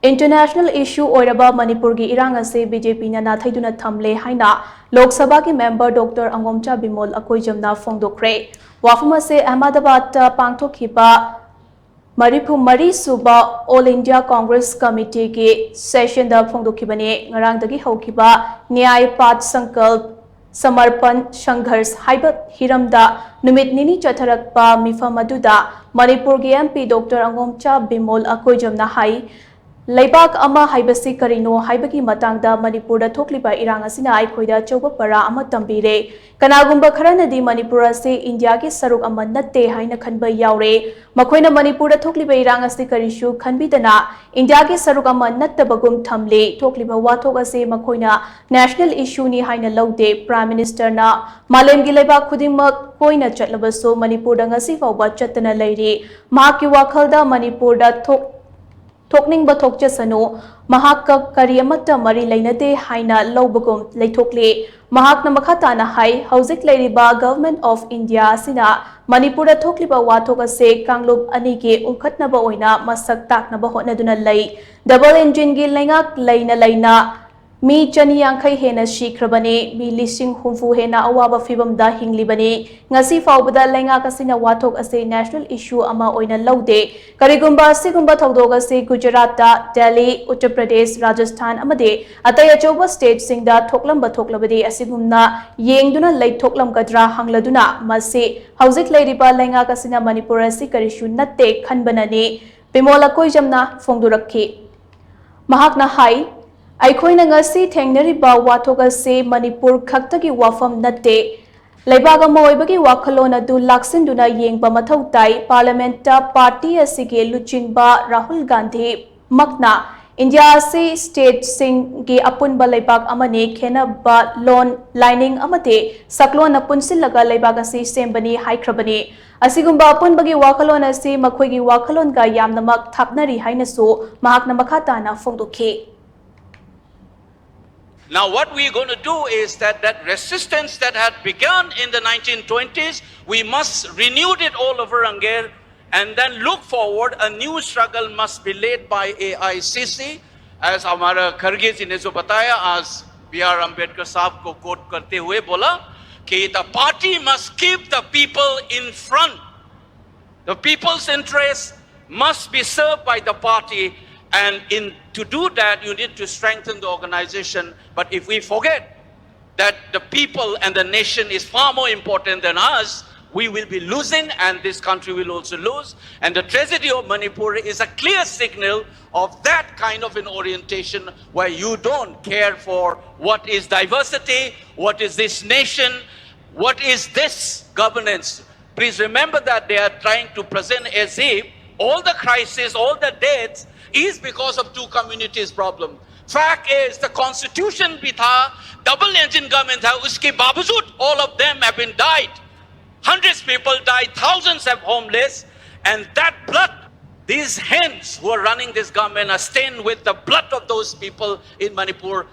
International issue Oiraba Manipur gi Irang Asi Bjp na Natheiduna Thamle haina Lok Sabha ki member Dr. Angomcha Bimol Akoijam na phongdokhre. Wafuma se Ahmedabad pangthokhiba Mari suba All India Congress Committee ki session da phongdokhibane ngarang dagi haukiba Nyay Path Sankalp Samarpan Shanghars Haibat Hiramda Numit Nini Chatharakpa Mifam Aduda Manipur gi MP Dr. Angomcha Bimol Akoijam na hai Laibak ama haibasi karino haibaki matangda Manipur thokliba Irang asina aikhoida chauba para ama tambire kanagumba kharanadi Manipur ase India ki saruk ama natte haina khanba yaure makhoina Manipur thokliba Irang ase karishu khanbidana India ki saruk ama nattabagum thamle thokliba wathok ase makhoina national issue ni haina laude Prime Minister na malemgi laibak khudingmak koina chatlabaso Manipur da ngasi fawba chatana leiri mahaki wakhalda Manipur da Tokning bathok jasano mahak kariyamata mari lainate haina lobagum leithokle mahakna makhatana hai hauzik leiriba Government of India sina Manipura thokliba wathok ase kanglub ani ke ungkhatnaba oina masak taknaba hotnaduna lei double engine gi lengak leina Mi Chaniyangkai hena shikrabane, mi lising humfu hena awaba fibam da hinglibane, ngasi faubada lenga kasina wathok ase national issue ama oina laude, karigumba sigumba thokdoga se Gujarat, Delhi, Uttar Pradesh, Rajasthan amade, ataya choba state singda thoklamba thoklabade asigumna, yengduna lay thoklam gadra hangladuna, mase, hauzik layriba lenga kasina Manipur ase karishu natte khanbanane, Bimola Akoijamna phongdokhre. Mahakna hai, Aikhoina ngasi thengnariba wathok ase Manipur khaktagi wafam natte Laibaga moibagi wakhalon adu laksinduna yengba mathau tai parliamenta party asige luchingba Rahul Gandhi makna India ase state sing ge apunba laibak amane khenaba loan lining amate saklon apunsilaga laibak ase sembani haikrabani asigumba apunbagi wakhalon ase makhoigi wakhalon ga yamnamak thapnari hainaso mahakna makhatana phongdokhre. Now what we're going to do is that resistance that had begun in the 1920s, we must renew it all over again and then look forward. A new struggle must be led by AICC. As हमारा खरगे जी ने जो बताया, as B.R. Ambedkar साहब को quote करते हुए बोला कि the party must keep the people in front. The people's interests must be served by the party. And to do that, you need to strengthen the organization. But if we forget that the people and the nation is far more important than us, we will be losing and this country will also lose. And the tragedy of Manipur is a clear signal of that kind of an orientation where you don't care for what is diversity, what is this nation, what is this governance. Please remember that they are trying to present as if all the crisis, all the deaths is because of two communities problem. Fact is, the constitution bhi tha, double engine government tha, uske babajood all of them have been died. Hundreds of people died, thousands are homeless, and that blood, these hands who are running this government are stained with the blood of those people in Manipur.